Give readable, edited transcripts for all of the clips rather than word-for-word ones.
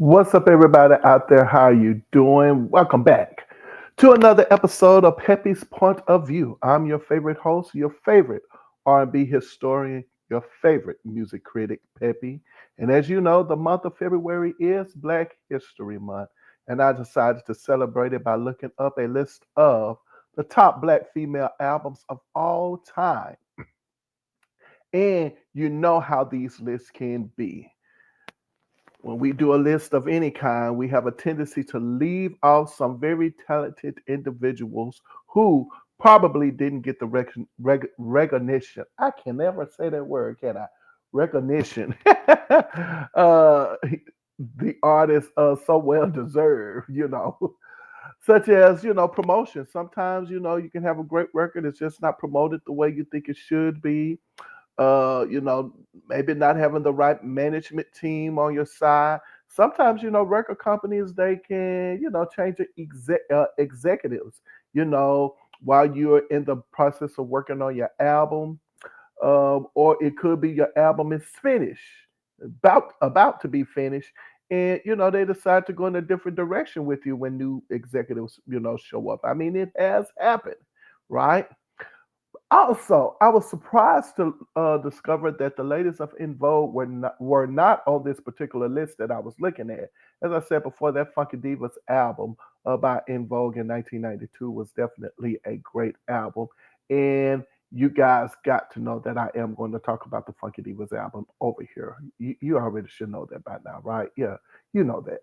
What's up, everybody out there? How you doing? Welcome back to another episode of Peppy's Point of View. I'm your favorite host, your favorite R&B historian, your favorite music critic, Peppy. And as you know, the month of February is Black History Month, and I decided to celebrate it by looking up a list of the top Black female albums of all time. And you know how these lists can be. When we do a list of any kind, we have a tendency to leave off some very talented individuals who probably didn't get the recognition. I can never say that word, can I? Recognition. The artist so well deserved, such as, promotion. Sometimes, you can have a great record, it's just not promoted the way you think it should be. uh, you know, maybe not having the right management team on your side. Sometimes, record companies, they can, change the executives, while you're in the process of working on your album. Or it could be your album is finished, about to be finished, and they decide to go in a different direction with you when new executives, show up. I mean, it has happened, right? Also, I was surprised to discover that the ladies of In Vogue were not on this particular list that I was looking at. As I said before, that Funky Divas album by In Vogue in 1992 was definitely a great album. And you guys got to know that I am going to talk about the Funky Divas album over here. You already should know that by now, right? Yeah, you know that.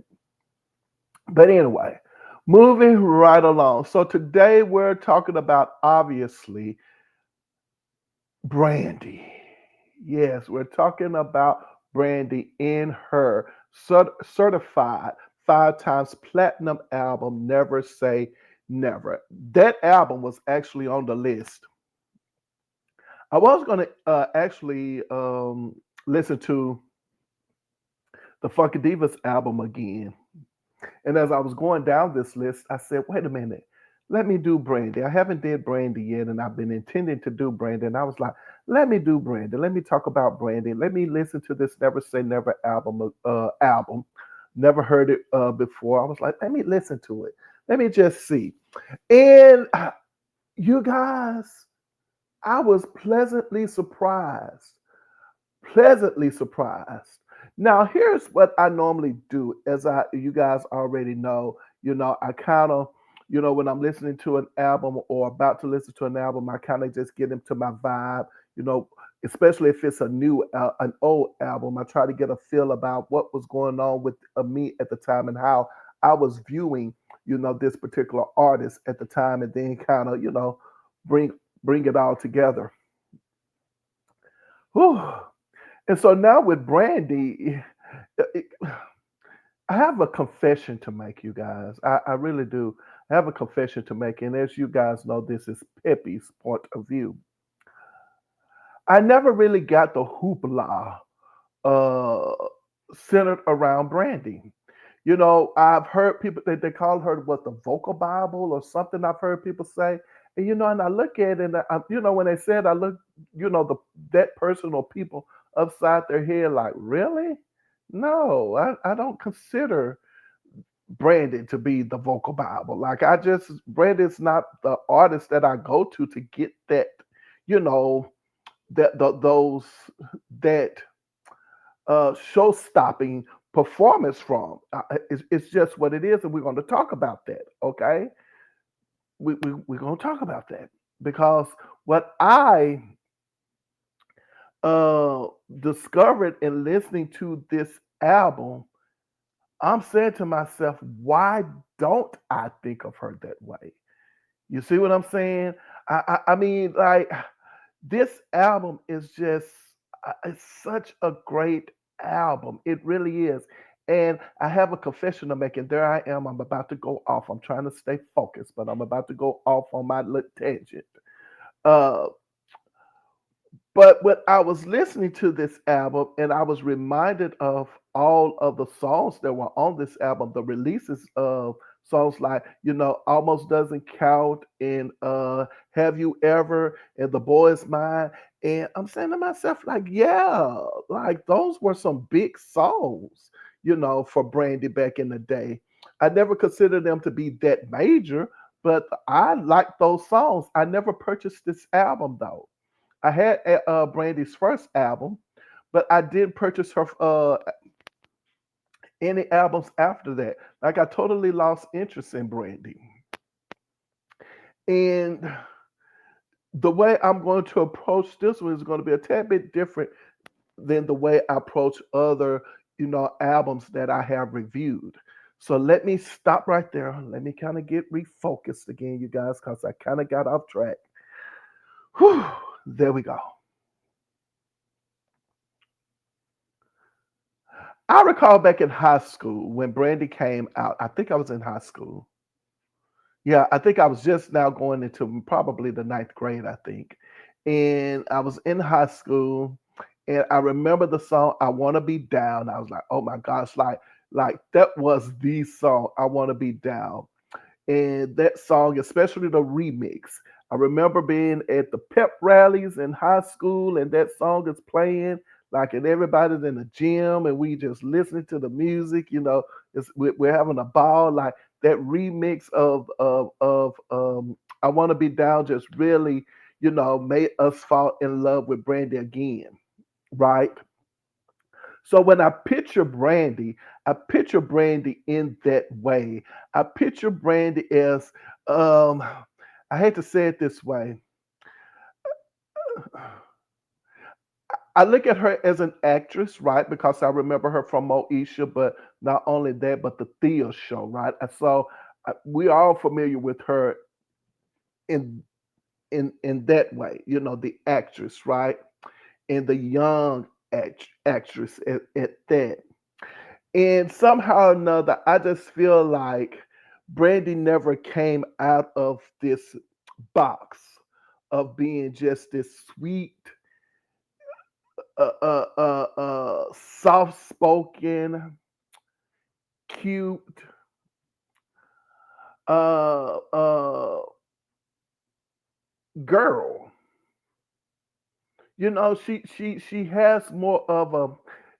But anyway, moving right along. So today we're talking about, obviously, Brandy. Yes, we're talking about Brandy in her certified 5 times platinum album, Never Say Never. That album was actually on the list. I was going to actually listen to the Funky Divas album again. And as I was going down this list, I said, wait a minute, let me do Brandy. I haven't did Brandy yet, and I've been intending to do Brandy. And I was like, let me do Brandy. Let me talk about Brandy. Let me listen to this Never Say Never album. Never heard it before. I was like, let me listen to it. Let me just see. And you guys, I was pleasantly surprised. Pleasantly surprised. Now, here's what I normally do, as you guys already know. I kind of, when I'm listening to an album or about to listen to an album, I kind of just get into my vibe. You know, especially if it's an old album, I try to get a feel about what was going on with me at the time and how I was viewing, this particular artist at the time, and then kind of, bring bring it all together. Whew. And so now with Brandy, I have a confession to make, you guys. I really do. I have a confession to make. And as you guys know, this is Peppy's point of view. I never really got the hoopla uh, centered around Brandy. I've heard people, they call her what, the vocal Bible or something. I've heard people say. And, and I look at it, and when they said, I look, the that person or people upside their head like, really? No, I don't consider Brandon to be the vocal Bible. Like, Brandon's not the artist that I go to get that, you know, those that show stopping performance from. It's just what it is, and we're going to talk about that. Okay, we're going to talk about that because what I uh, discovered in listening to this album, I'm saying to myself, why don't I think of her that way? You see what I'm saying? I mean, like, this album is just it's such a great album. It really is. And I have a confession to make, and there I am. I'm about to go off. I'm trying to stay focused, but I'm about to go off on my little tangent. Uh, but when I was listening to this album, and I was reminded of all of the songs that were on this album, the releases of songs like, Almost Doesn't Count, and Have You Ever, and The Boy's Mine. And I'm saying to myself, like, yeah, like those were some big songs, for Brandy back in the day. I never considered them to be that major, but I like those songs. I never purchased this album though. I had Brandy's first album, but I didn't purchase her any albums after that. Like I totally lost interest in Brandy. And the way I'm going to approach this one is going to be a tad bit different than the way I approach other, albums that I have reviewed. So let me stop right there. Let me kind of get refocused again, you guys, because I kind of got off track. Whew, there we go. I recall back in high school when Brandy came out. I think I was in high school. Yeah, I think I was just now going into probably the ninth grade, I think. And I was in high school and I remember the song I Wanna Be Down. I was like, oh my gosh, like that was the song, I Wanna Be Down. And that song, especially the remix. I remember being at the pep rallies in high school and that song is playing, like, and everybody's in the gym and we just listening to the music, we're having a ball. Like that remix of I Want to Be Down just really, made us fall in love with Brandy again, right? So when I picture Brandy in that way. I picture Brandy as, um, I hate to say it this way. I look at her as an actress, right? Because I remember her from Moesha, but not only that, but the Thea show, right? And so we are all familiar with her in in that way, the actress, right? And the young actress at that. And somehow or another, I just feel like Brandy never came out of this box of being just this sweet, soft spoken, cute, uh, uh, girl. She has more of a.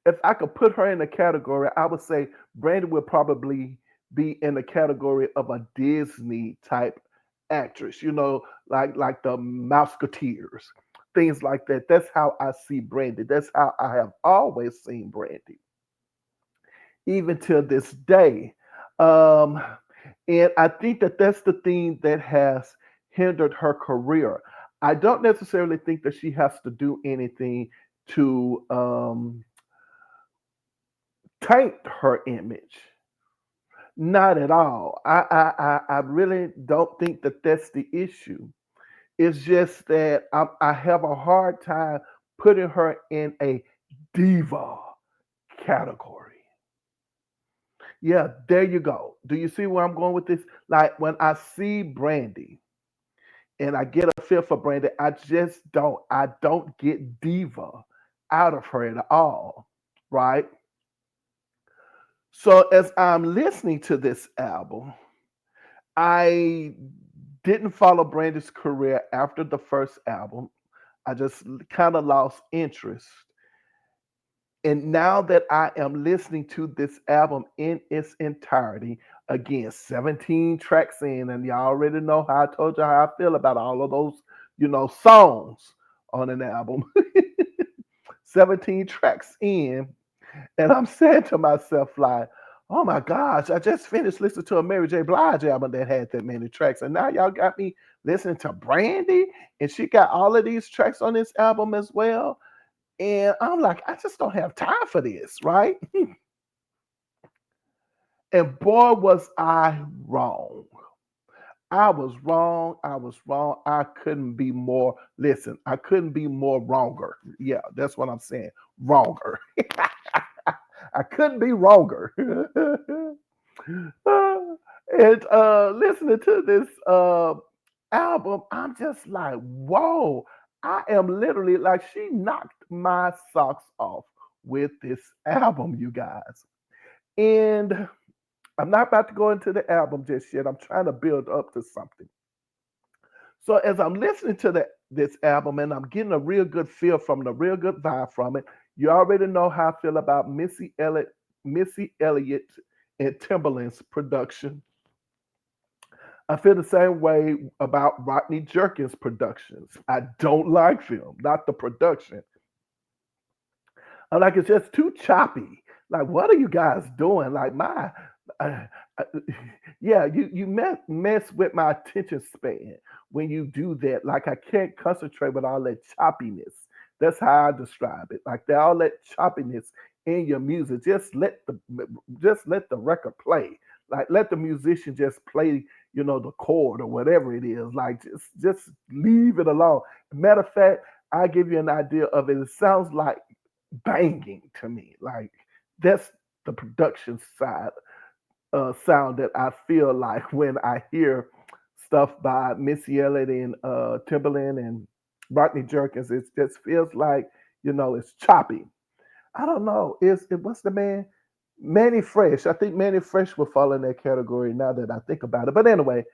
If I could put her in a category, I would say Brandy would probably be in the category of a Disney type actress. Like the Mouseketeers, things like that. That's how I see Brandy. That's how I have always seen Brandy, even to this day. Um, and I think that that's the thing that has hindered her career. I don't necessarily think that she has to do anything to taint her image. Not at all. I really don't think that that's the issue. It's just that I have a hard time putting her in a diva category. Yeah, there you go. Do you see where I'm going with this? Like when I see Brandy and I get a feel for Brandy, I don't get diva out of her at all. Right? So as I'm listening to this album, I didn't follow Brandy's career after the first album. I just kind of lost interest. And now that I am listening to this album in its entirety, again, 17 tracks in, and y'all already know how I told you how I feel about all of those, songs on an album. 17 tracks in, and I'm saying to myself, like, oh my gosh, I just finished listening to a Mary J. Blige album that had that many tracks. And now y'all got me listening to Brandy, and she got all of these tracks on this album as well. And I'm like, I just don't have time for this, right? And boy, was I wrong. I was wrong. I was wrong. I couldn't be more, listen, I couldn't be more wronger. Yeah, that's what I'm saying. Wronger. I couldn't be wronger. And listening to this album, I'm just like, whoa, I am literally like, she knocked my socks off with this album, you guys. And I'm not about to go into the album just yet. I'm trying to build up to something. So as I'm listening to this album and I'm getting a real good feel from the real good vibe from it, you already know how I feel about Missy Elliott and Timberland's production. I feel the same way about Rodney Jerkins' productions. I don't like them, not the production. I'm like, it's just too choppy. Like, what are you guys doing? Like, uh, uh, yeah, you mess with my attention span when you do that. Like, I can't concentrate with all that choppiness. That's how I describe it. Like, all that choppiness in your music. Just let the record play. Like, let the musician just play, the chord or whatever it is. Like, just leave it alone. Matter of fact, I give you an idea of it. It sounds like banging to me. Like that's the production side sound that I feel like when I hear stuff by Missy Elliott and Timberland and Rodney Jerkins. It just feels like it's choppy. I don't know. What's the man? Manny Fresh. I think Manny Fresh would fall in that category now that I think about it. But anyway,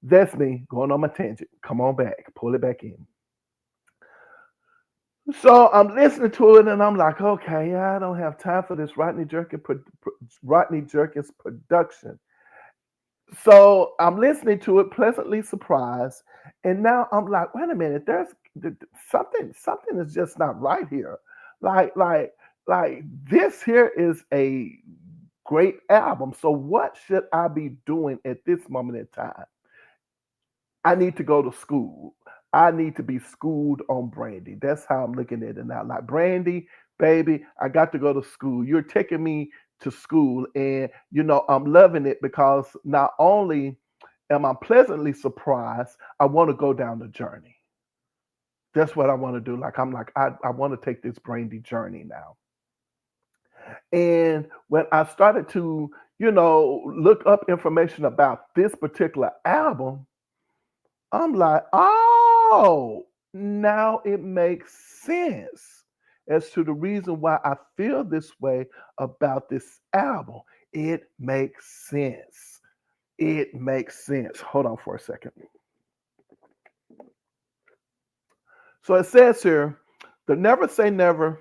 that's me going on my tangent. Come on back, pull it back in. So I'm listening to it and I'm like, okay, yeah, I don't have time for this Rodney Jerkins production. So I'm listening to it, pleasantly surprised, and now I'm like, wait a minute, something is just not right here. Like like like this here is a great album. So what should I be doing at this moment in time? I need to go to school. I need to be schooled on Brandy. That's how I'm looking at it now. Like Brandy, baby, I got to go to school. You're taking me to school, and I'm loving it because not only am I pleasantly surprised, I want to go down the journey. That's what I want to do. Like I'm like I want to take this Brandy journey now. And when I started to look up information about this particular album, I'm like, oh, now it makes sense as to the reason why I feel this way about this album. It makes sense. It makes sense. Hold on for a second. So it says here, the Never Say Never,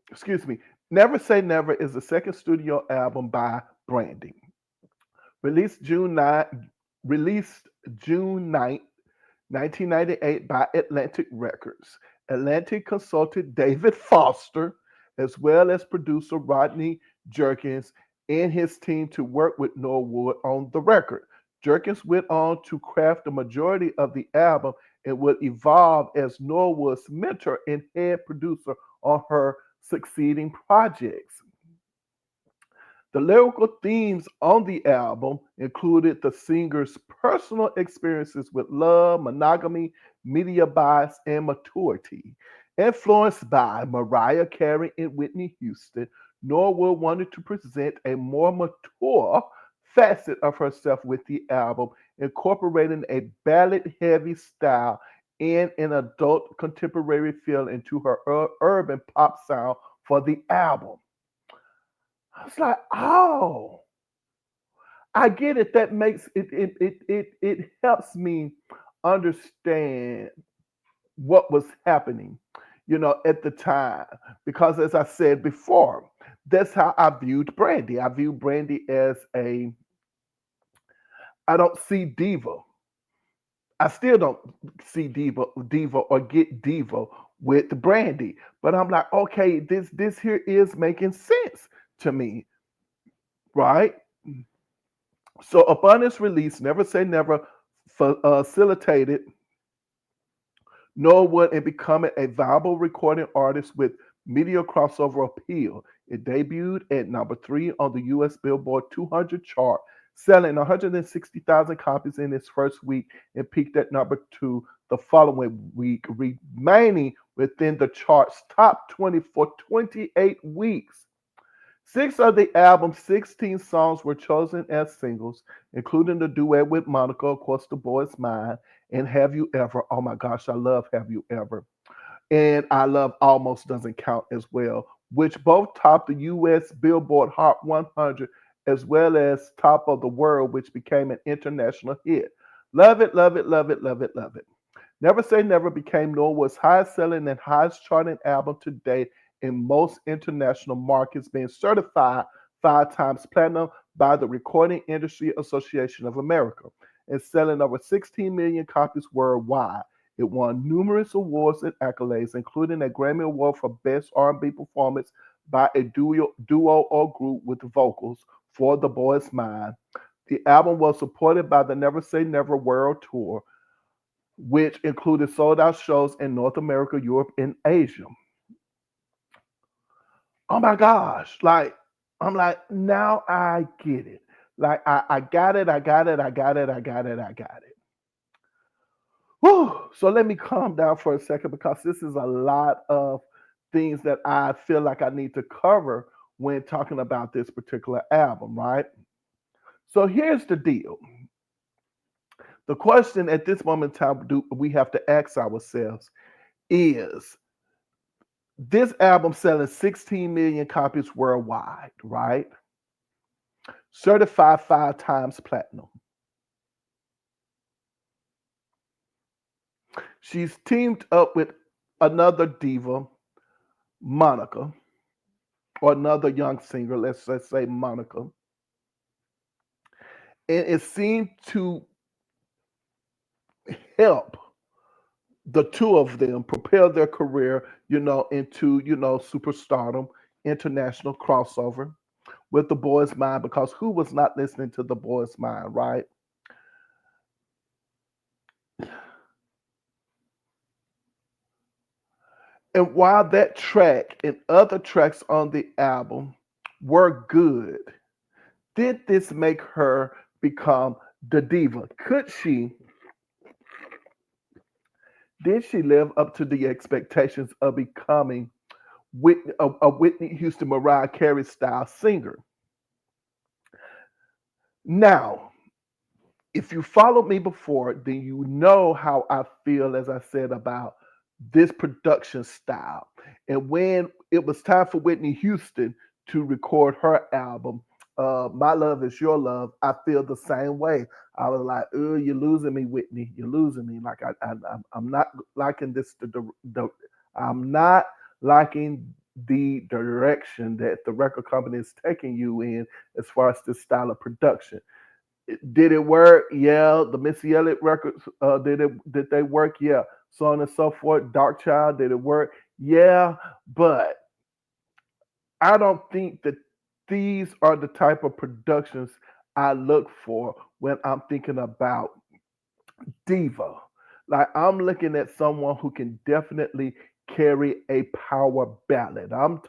excuse me, Never Say Never is the second studio album by Brandy. Released June 9, released June 9th, 1998 by Atlantic Records. Atlantic consulted David Foster as well as producer Rodney Jerkins and his team to work with Norwood on the record. Jerkins went on to craft the majority of the album and would evolve as Norwood's mentor and head producer on her succeeding projects. The lyrical themes on the album included the singer's personal experiences with love, monogamy, media bias, and maturity. Influenced by Mariah Carey and Whitney Houston, Norwood wanted to present a more mature facet of herself with the album, incorporating a ballad heavy style and an adult contemporary feel into her urban pop sound for the album. I was like, oh, I get it. That makes it helps me understand what was happening, at the time. Because as I said before, that's how I viewed Brandy. I view Brandy as I don't see Diva. I still don't see Diva or get Diva with Brandy. But I'm like, okay, this here is making sense to me, right? So upon its release, Never Say Never facilitated Norwood in becoming a viable recording artist with media crossover appeal. It debuted at number 3 on the U.S. Billboard 200 chart, selling 160,000 copies in its first week and peaked at number 2 the following week, remaining within the chart's top 20 for 28 weeks. Six of the album's 16 songs were chosen as singles, including the duet with Monica, of course, The Boy Is Mine, and Have You Ever. Oh my gosh, I love Have You Ever. And I love Almost Doesn't Count as well, which both topped the US Billboard Hot 100 as well as Top of the World, which became an international hit. Love it, love it, love it, love it, love it. Never Say Never became Norwood's highest selling and highest charting album to date in most international markets, being certified 5 times platinum by the Recording Industry Association of America and selling over 16 million copies worldwide. It won numerous awards and accolades, including a Grammy Award for Best R&B Performance by a duo or group with vocals for The Boy's Mind. The album was supported by the Never Say Never World Tour, which included sold out shows in North America, Europe, and Asia. Oh my gosh. I'm like, now I get it. I got it, I got it, I got it, I got it, I got it. Whew. So let me calm down for a second because this is a lot of things that I feel like I need to cover when talking about this particular album, right? So here's the deal. The question at this moment in time do we have to ask ourselves is this album selling 16 million copies worldwide, right? Certified 5 times platinum. She's teamed up with another diva, Monica, or another young singer, let's say Monica. And it seemed to help the two of them propel their career, into, superstardom, international crossover with the Boy's Mind, because who was not listening to the Boy's Mind, right? And while that track and other tracks on the album were good, did this make her become the diva? Did she live up to the expectations of becoming a Whitney Houston, Mariah Carey style singer? Now, if you followed me before, then you know how I feel, as I said, about this production style. And when it was time for Whitney Houston to record her album, My Love Is Your Love, I feel the same way. I was like, oh, you're losing me, Whitney. You're losing me. Like I'm not liking this. I'm not liking the direction that the record company is taking you in as far as this style of production. Did it work? Yeah. The Missy Elliott records, did they work? Yeah. So on and so forth. Dark Child, did it work? Yeah. But I don't think that these are the type of productions I look for when I'm thinking about diva. Like I'm looking at someone who can definitely carry a power ballad. I'm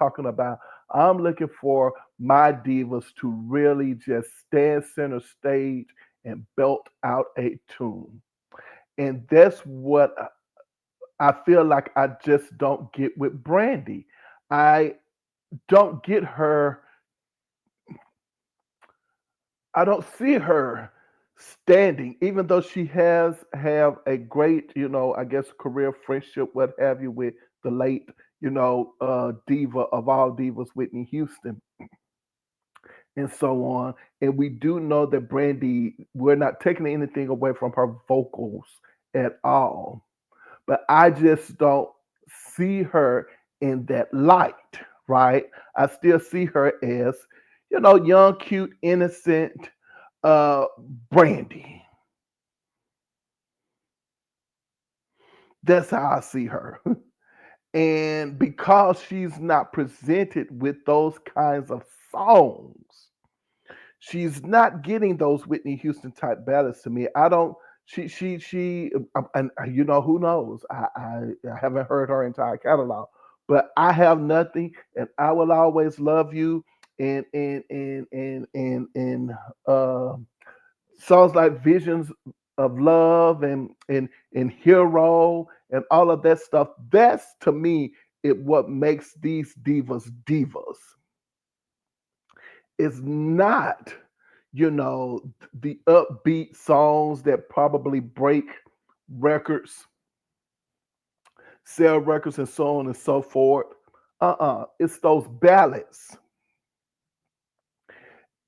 looking for my divas to really just stand center stage and belt out a tune. And that's what I feel like I just don't get with Brandy. I don't get her. I don't see her standing, even though she has have a great, I guess career friendship, what have you, with the late, diva of all divas, Whitney Houston, and so on. And we do know that Brandy, we're not taking anything away from her vocals at all, but I just don't see her in that light, right? I still see her as, young, cute, innocent, uh, Brandy. That's how I see her. And because she's not presented with those kinds of songs, she's not getting those Whitney Houston type ballads to me. I don't. And who knows? I haven't heard her entire catalog, but I have nothing, and I will always love you, and songs like Visions of Love and Hero and all of that stuff. That's to me what makes these divas divas. It's not, you know, the upbeat songs that probably break records, sell records, and so on and so forth. It's those ballads.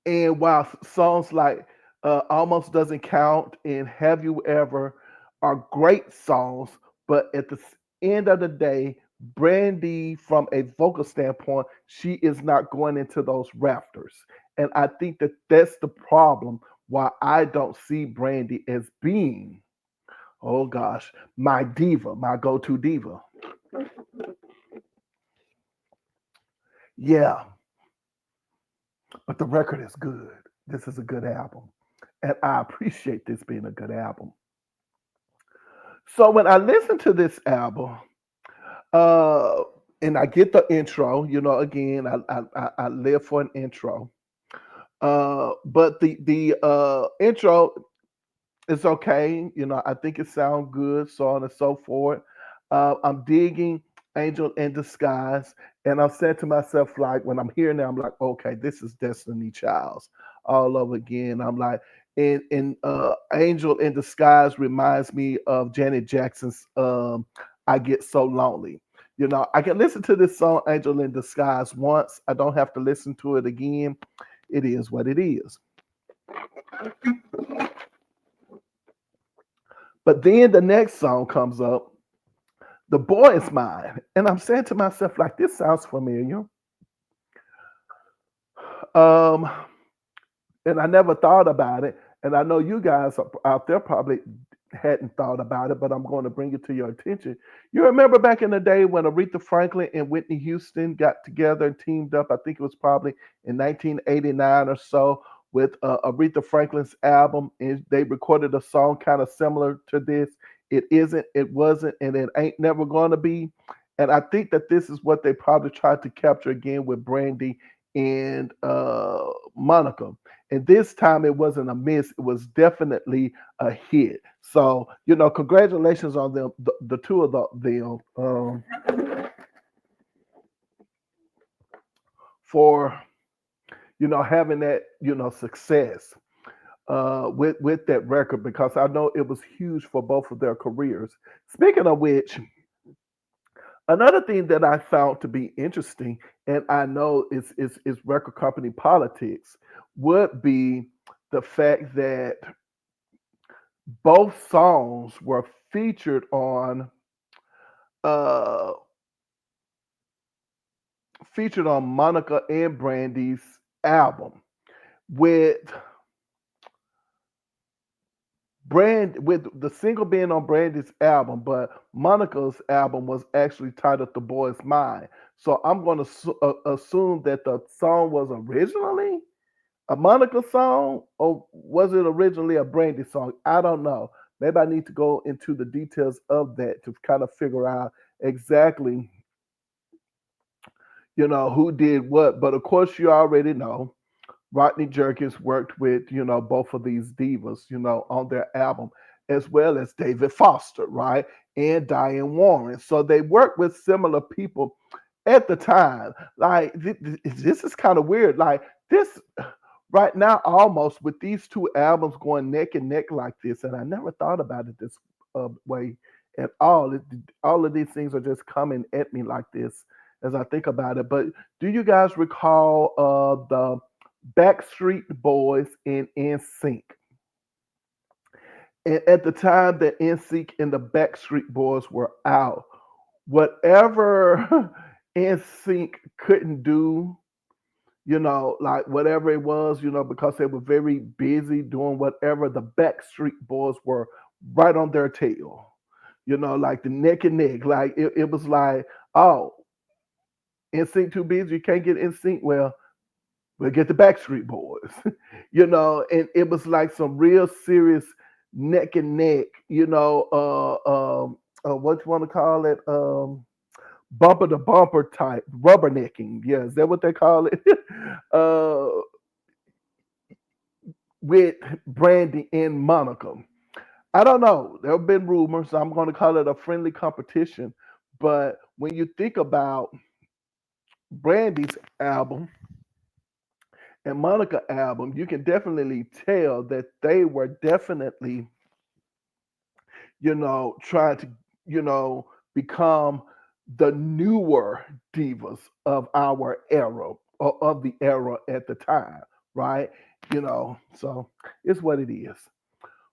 And while songs like Almost Doesn't Count and Have You Ever are great songs, but at the end of the day, Brandy, from a vocal standpoint, she is not going into those rafters. And I think that that's the problem why I don't see Brandy as being, oh gosh, my diva, my go-to diva. Yeah, but the record is good. This is a good album. And I appreciate this being a good album. So when I listen to this album, uh, and I get the intro, again, I live for an intro. But the intro is okay. I think it sounds good, so on and so forth. I'm digging Angel in Disguise, and I'm saying to myself, like, when I'm hearing that, I'm like, okay, this is Destiny Child's all over again. I'm like, and Angel in Disguise reminds me of Janet Jackson's I Get So Lonely. I can listen to this song, Angel in Disguise, once. I don't have to listen to it again. It is what it is. But then the next song comes up, The Boy Is Mine. And I'm saying to myself, like, this sounds familiar. Um, and I never thought about it. And I know you guys out there probably hadn't thought about it, but I'm going to bring it to your attention. You remember back in the day when Aretha Franklin and Whitney Houston got together and teamed up? I think it was probably in 1989 or so with Aretha Franklin's album, and they recorded a song kind of similar to this. It isn't, it wasn't, and it ain't never going to be. And I think that this is what they probably tried to capture again with Brandy and Monica. And this time it wasn't a miss, it was definitely a hit. So, congratulations on them, the two of them, for, having that, success with that record, because I know it was huge for both of their careers. Speaking of which, another thing that I found to be interesting, and I know is record company politics, would be the fact that both songs were featured on uh Monica and Brandy's album, with with the single being on Brandy's album, but Monica's album was actually titled "The Boy's Mine." So I'm going to assume that the song was originally a Monica song, or was it originally a Brandy song? I don't know. Maybe I need to go into the details of that to kind of figure out exactly, who did what. But of course, you already know Rodney Jerkins worked with, both of these divas, on their album, as well as David Foster, right? And Diane Warren. So they worked with similar people at the time. Like, this is kind of weird. Like, this right now, almost with these two albums going neck and neck like this, and I never thought about it this way at all. All of these things are just coming at me like this as I think about it. But do you guys recall the Backstreet Boys and NSYNC? And at the time that NSYNC and the Backstreet Boys were out, whatever NSYNC couldn't do, like whatever it was, because they were very busy doing whatever, the Backstreet Boys were right on their tail, like the neck and neck. Like it was like, oh, NSYNC too busy, you can't get NSYNC. Well, we'll get the Backstreet Boys, and it was like some real serious neck and neck, what you want to call it? Bumper to bumper type, rubbernecking. Yeah, is that what they call it? uh, with Brandy and Monica. I don't know. There have been rumors. I'm going to call it a friendly competition. But when you think about Brandy's album and Monica album, you can definitely tell that they were definitely, trying to, become the newer divas of our era, or of the era at the time, right? So it's what it is.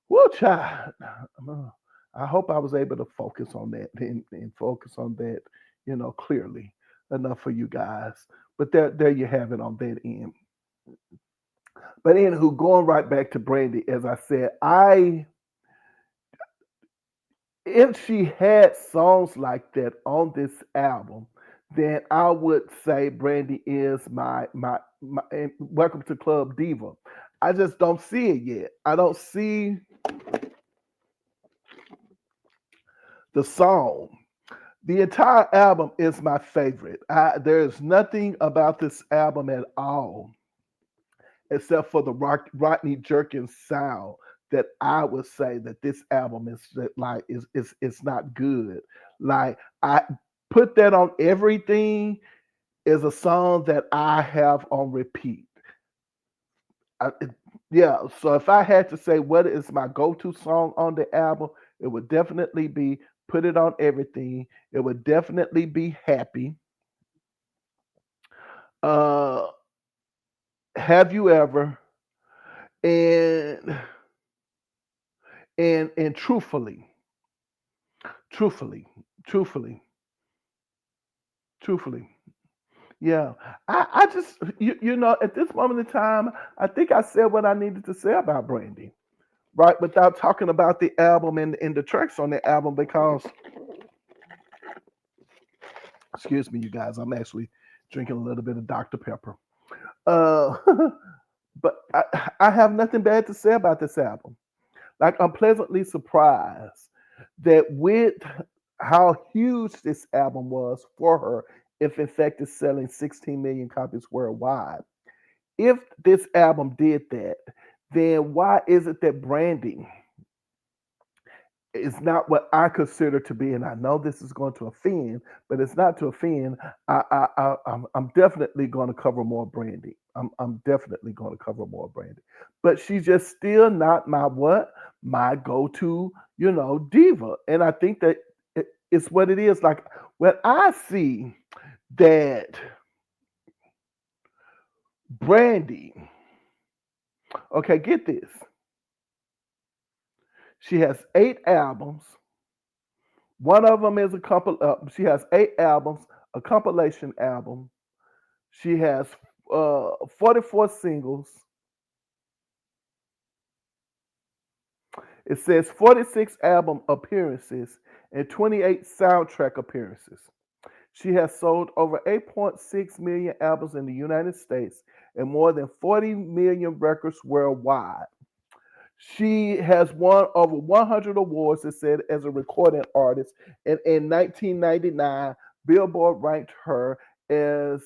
Well, child, I hope I was able to focus on that and focus on that, clearly enough for you guys. But there you have it on that end. But anywho, going right back to Brandy, as I said, I if she had songs like that on this album, then I would say Brandy is my and Welcome to Club Diva. I just don't see it yet. I don't see the song. The entire album is my favorite. There's nothing about this album at all, except for the Rodney Jerkins sound, that I would say that this album is like is not good. Like I put that on everything is a song that I have on repeat. I, it- yeah, so if I had to say what is my go-to song on the album, it would definitely be Put It On Everything. It would definitely be Happy. Uh, have you ever? And and truthfully, truthfully, truthfully. Yeah, I just you know at this moment in time, I think I said what I needed to say about Brandy, right? Without talking about the album and the tracks on the album, because excuse me, you guys, I'm actually drinking a little bit of Dr. Pepper. Uh, but I have nothing bad to say about this album. Like I'm pleasantly surprised that with how huge this album was for her, if in fact it's selling 16 million copies worldwide. If this album did that, then why is it that Brandy is not what I consider to be, and I know this is going to offend, but it's not to offend. I'm definitely going to cover more Brandy. I'm definitely going to cover more Brandy, but she's just still not my what my go-to, diva. And I think that it's what it is. Like when I see that Brandy, okay, get this, she has 8 albums. One of them is a couple. She has 8 albums, a compilation album. She has 44 singles. It says 46 album appearances and 28 soundtrack appearances. She has sold over 8.6 million albums in the United States and more than 40 million records worldwide. She has won over 100 awards, it said, as a recording artist. And in 1999, Billboard as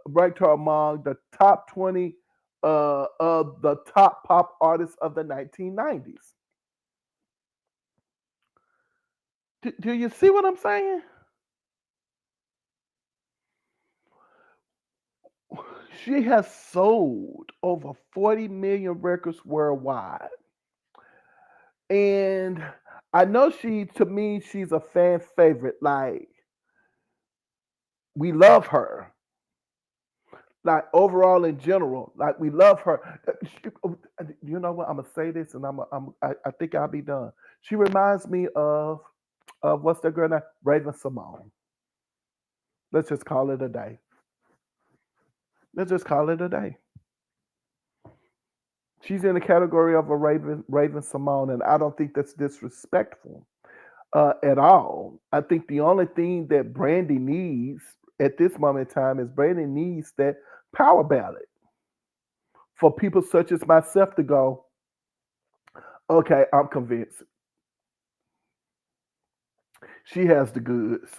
ranked her among the top 20 of the top pop artists of the 1990s. Do you see what I'm saying? She has sold over 40 million records worldwide. And I know to me, she's a fan favorite. Like, we love her. Like overall in general, like we love her. You know what? I'm gonna say this, and I think I'll be done. She reminds me of what's that girl name? Raven Simone. Let's just call it a day. Let's just call it a day. She's in the category of a Raven Simone, and I don't think that's disrespectful at all. I think the only thing that Brandy needs at this moment in time is Brandy needs that power ballad for people such as myself to go, okay, I'm convinced. She has the goods.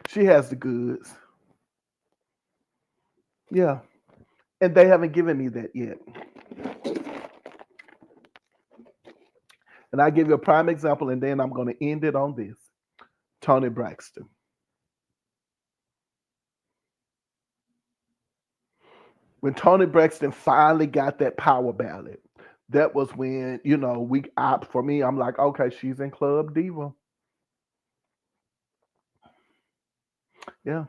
She has the goods. Yeah. And they haven't given me that yet. And I give you a prime example, and then I'm going to end it on this. Tony Braxton. When Tony Braxton finally got that power ballad, that was when, we opt for me. I'm like, okay, she's in Club Diva. Yeah.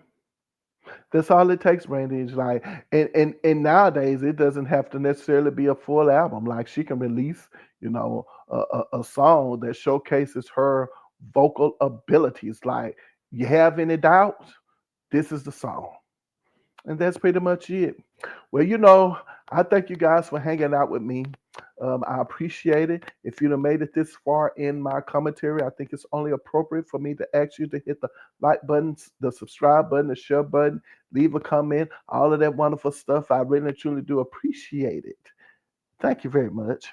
That's all it takes, Brandy. Is like, and nowadays it doesn't have to necessarily be a full album. Like she can release, a song that showcases her vocal abilities. Like, you have any doubts? This is the song, and that's pretty much it. Well, I thank you guys for hanging out with me. I appreciate it. If you've made it this far in my commentary, I think it's only appropriate for me to ask you to hit the like button, the subscribe button, the share button, leave a comment, all of that wonderful stuff. I really and truly do appreciate it. Thank you very much.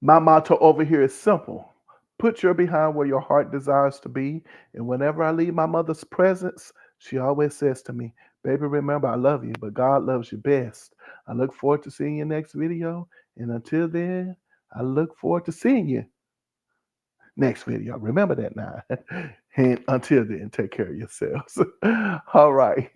My motto over here is simple: put your behind where your heart desires to be. And whenever I leave my mother's presence, she always says to me, "Baby, remember I love you, but God loves you best." I look forward to seeing you next video. And until then, I look forward to seeing you next video. Remember that now. And until then, take care of yourselves. All right.